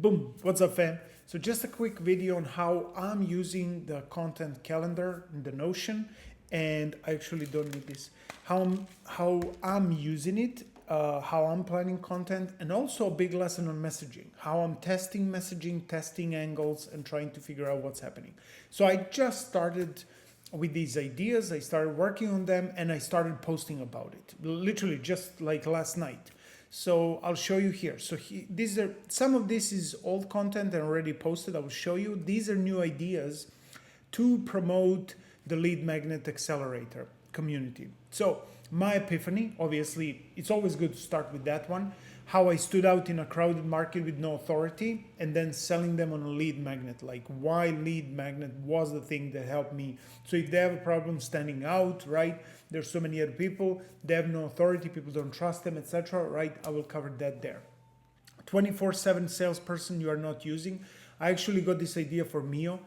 Boom, what's up fam? So just a quick video on how I'm using the content calendar in the Notion, and I actually don't need this. How I'm using it, how I'm planning content, and also a big lesson on messaging, how I'm testing messaging, testing angles, and trying to figure out what's happening. So I just started with these ideas, I started working on them, and I started posting about it, literally just like last night. So I'll show you here. So these are, some of this is old content and already posted. I will show you. These are new ideas to promote the Lead Magnet Accelerator community. So my epiphany, obviously, it's always good to start with that one. How I stood out in a crowded market with no authority and then selling them on a lead magnet, like why lead magnet was the thing that helped me. So if they have a problem standing out, right? There's so many other people, they have no authority, people don't trust them, etc. Right? I will cover that there. 24/7 salesperson you are not using. I actually got this idea from Mio.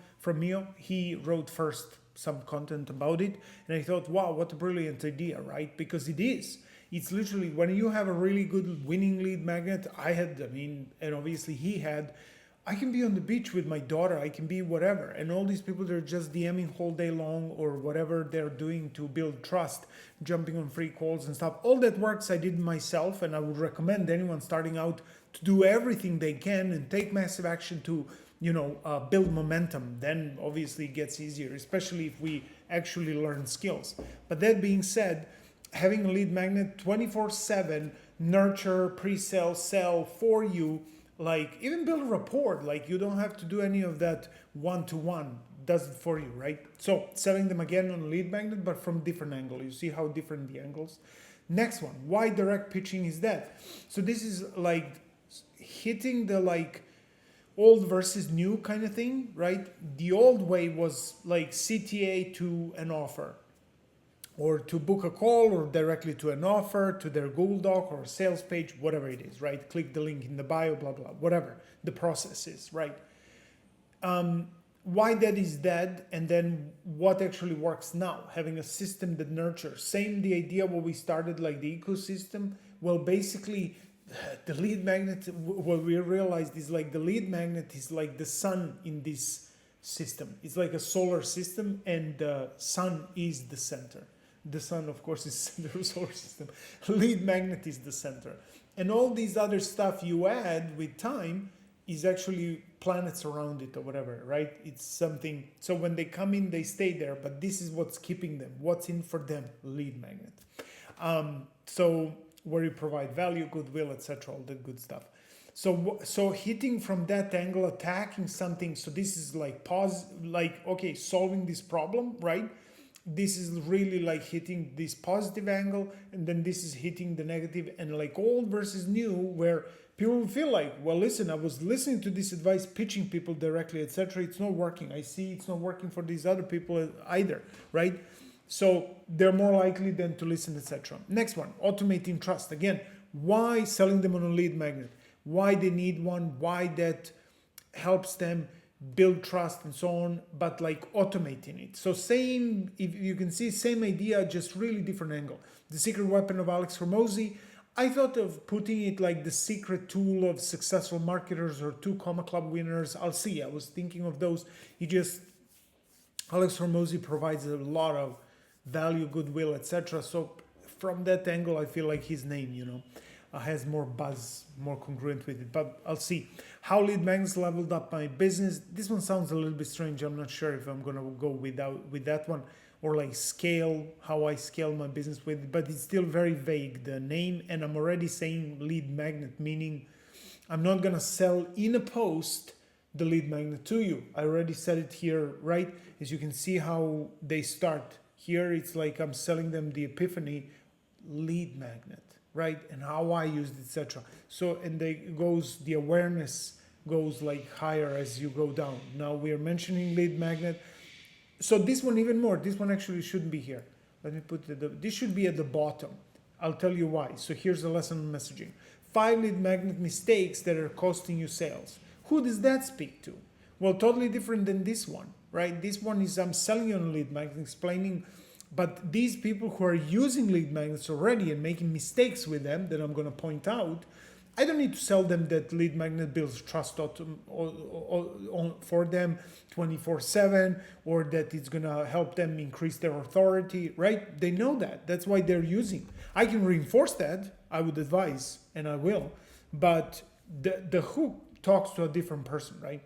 He wrote first some content about it, and I thought, wow, what a brilliant idea, right? Because it is. It's literally when you have a really good winning lead magnet. And obviously he had. I can be on the beach with my daughter, I can be whatever. And all these people, they're just DMing whole day long or whatever they're doing to build trust, jumping on free calls and stuff. All that works I did myself, and I would recommend anyone starting out to do everything they can and take massive action to, build momentum. Then obviously it gets easier, especially if we actually learn skills. But that being said, having a lead magnet 24/7, nurture, pre-sell, sell for you, like even build a rapport, like you don't have to do any of that one-to-one, does it for you, right? So selling them again on a lead magnet, but from different angle. You see how different the angles. Next one, why direct pitching is that? So this is like hitting the old versus new kind of thing, right? The old way was like CTA to an offer, or to book a call, or directly to an offer, to their Google Doc or sales page, whatever it is, right? Click the link in the bio, blah, blah, whatever the process is, right? Why that is dead, and then what actually works now, having a system that nurtures. Same the idea what we started, like the ecosystem. Well, basically, the lead magnet, what we realized is like the lead magnet is like the sun in this system. It's like a solar system, and the sun is the center. The sun, of course, is the center of the solar system. Lead magnet is the center. And all these other stuff you add with time is actually planets around it or whatever, right? It's something. So when they come in, they stay there. But this is what's keeping them. What's in for them? Lead magnet. So where you provide value, goodwill, etc., all that good stuff. So hitting from that angle, attacking something. So this is like okay, solving this problem, right? This is really like hitting this positive angle, and then this is hitting the negative, and like old versus new, where people feel like, well, listen, I was listening to this advice, pitching people directly, etc. It's not working. I see it's not working for these other people either, right? So they're more likely than to listen, etc. Next one, automating trust. Again, why selling them on a lead magnet? Why they need one? Why that helps them build trust and so on, but like automating it. So same, if you can see, same idea, just really different angle. The secret weapon of Alex Hormozi, I thought of putting it like the secret tool of successful marketers or 2 Comma Club winners. I'll see, I was thinking of those. Alex Hormozi provides a lot of value, goodwill, etc. So from that angle, I feel like his name, has more buzz, more congruent with it, but I'll see. How lead magnets leveled up my business. This one sounds a little bit strange. I'm not sure if I'm gonna go with that one, or like scale, how I scale my business with it, but it's still very vague, the name, and I'm already saying lead magnet, meaning I'm not gonna sell in a post the lead magnet to you. I already said it here, right? As you can see how they start. Here it's like I'm selling them the epiphany lead magnet, right? And how I used it, etc. So, and the awareness goes like higher as you go down. Now we are mentioning lead magnet. So this one even more, this one actually shouldn't be here. Let me put it, this should be at the bottom. I'll tell you why. So here's a lesson on messaging. 5 lead magnet mistakes that are costing you sales. Who does that speak to? Well, totally different than this one, right? This one is I'm selling you on a lead magnet, explaining. But these people who are using lead magnets already and making mistakes with them that I'm going to point out, I don't need to sell them that lead magnet builds trust for them 24/7, or that it's gonna help them increase their authority, right? They know that. That's why they're using. I can reinforce that. I would advise, and I will. But the hook talks to a different person, right?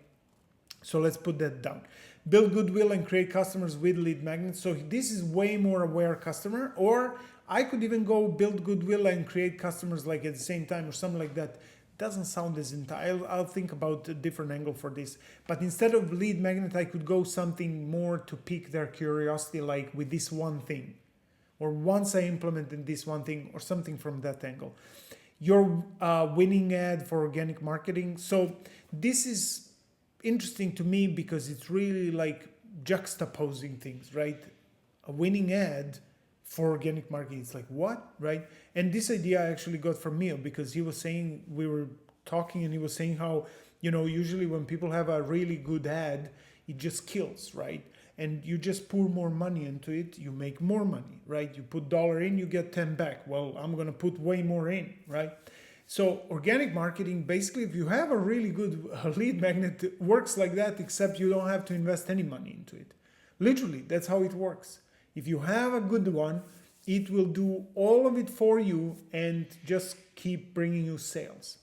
So let's put that down. Build goodwill and create customers with lead magnets. So this is way more aware customer, or I could even go build goodwill and create customers like at the same time or something like that. Doesn't sound as entire. I'll think about a different angle for this. But instead of lead magnet, I could go something more to pique their curiosity, like with this one thing, or once I implemented this one thing, or something from that angle. Your winning ad for organic marketing. So this is interesting to me because it's really like juxtaposing things, right? A winning ad for organic marketing, it's like, what, right? And this idea I actually got from Neil, because he was saying, we were talking and he was saying how, usually when people have a really good ad, it just kills, right? And you just pour more money into it, you make more money, right? You put $1 in, you get 10 back. Well, I'm gonna put way more in, right? So organic marketing, basically, if you have a really good lead magnet, it works like that, except you don't have to invest any money into it. Literally, that's how it works. If you have a good one, it will do all of it for you and just keep bringing you sales.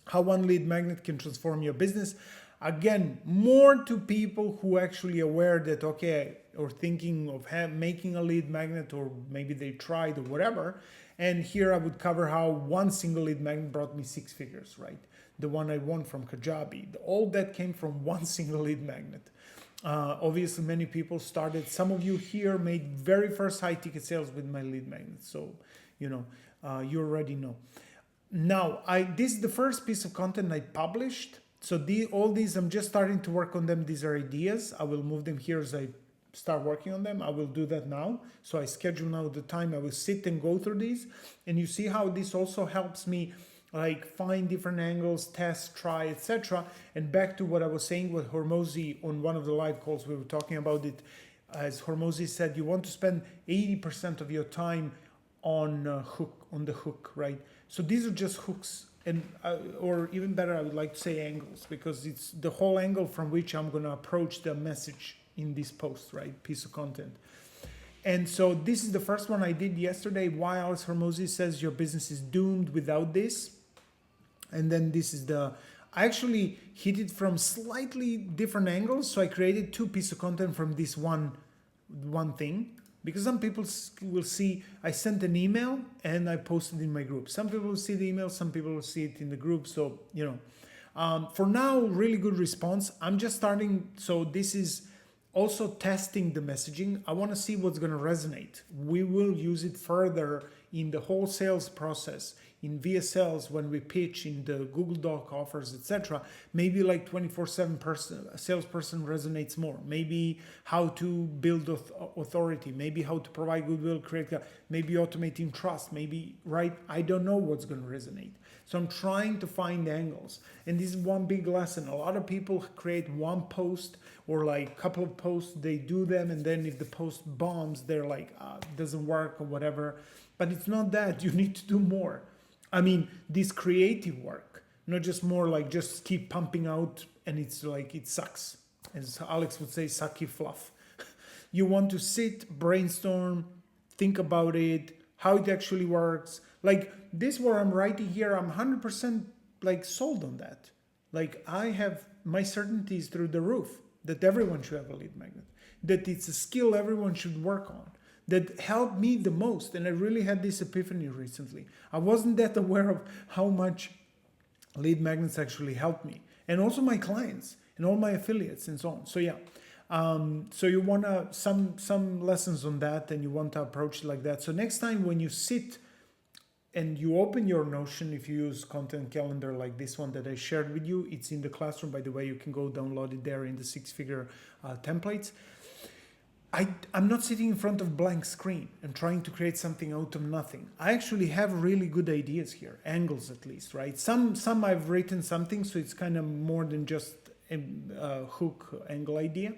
How one lead magnet can transform your business. Again, more to people who actually aware that, okay, or thinking of making a lead magnet, or maybe they tried or whatever. And here I would cover how one single lead magnet brought me 6 figures, right? The one I won from Kajabi. All that came from one single lead magnet. Obviously, many people started. Some of you here made very first high ticket sales with my lead magnet. So, you already know. Now, this is the first piece of content I published. So all these, I'm just starting to work on them. These are ideas. I will move them here as I start working on them. I will do that now. So I schedule now the time I will sit and go through these. And you see how this also helps me like find different angles, test, try, etc. And back to what I was saying with Hormozi on one of the live calls, we were talking about it. As Hormozi said, you want to spend 80% of your time on the hook, right? So these are just hooks, and or even better, I would like to say angles, because it's the whole angle from which I'm going to approach the message in this post, right? Piece of content. And so this is the first one I did yesterday. Why Alex Hormozi says your business is doomed without this. And then this is I actually hit it from slightly different angles. So I created 2 pieces of content from this one thing, because some people will see, I sent an email and I posted in my group. Some people will see the email, some people will see it in the group. So, for now, really good response. I'm just starting. So this is also testing the messaging. I want to see what's going to resonate. We will use it further in the whole sales process, in VSLs, when we pitch, in the Google Doc offers, etc. Maybe like 24/7 salesperson resonates more. Maybe how to build authority. Maybe how to provide goodwill, maybe automating trust. Maybe, right? I don't know what's going to resonate. So I'm trying to find angles. And this is one big lesson. A lot of people create one post or like a couple of posts, they do them, and then if the post bombs, they're like, it doesn't work or whatever. But it's not that. You need to do more. I mean, this creative work, not just more like just keep pumping out and it's like it sucks. As Alex would say, sucky fluff. You want to sit, brainstorm, think about it, how it actually works. Like this, what I'm writing here, I'm 100% like sold on that. Like I have my certainties through the roof that everyone should have a lead magnet, that it's a skill everyone should work on, that helped me the most. And I really had this epiphany recently. I wasn't that aware of how much lead magnets actually helped me, and also my clients and all my affiliates and so on. So yeah, so you want to some lessons on that, and you want to approach it like that. So next time when you sit and you open your Notion, if you use content calendar like this one that I shared with you, it's in the classroom, by the way. You can go download it there in the 6-figure templates. I'm not sitting in front of blank screen and trying to create something out of nothing. I actually have really good ideas here, angles at least, right? Some I've written something, so it's kind of more than just a hook angle idea.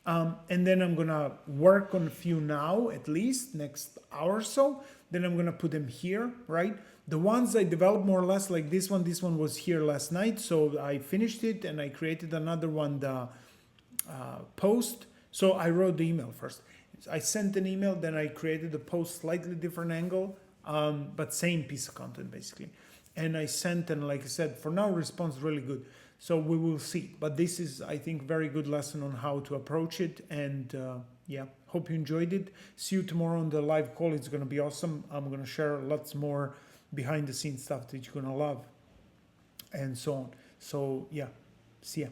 And then I'm gonna work on a few now, at least next hour or so. Then I'm gonna put them here, right? The ones I developed more or less like this one was here last night, so I finished it and I created another one, the post. So I wrote the email first. I sent an email, then I created a post, slightly different angle, but same piece of content basically. And I sent, and like I said, for now response really good. So we will see. But this is, I think, very good lesson on how to approach it. And yeah, hope you enjoyed it. See you tomorrow on the live call. It's going to be awesome. I'm going to share lots more behind the scenes stuff that you're going to love and so on. So yeah, see ya.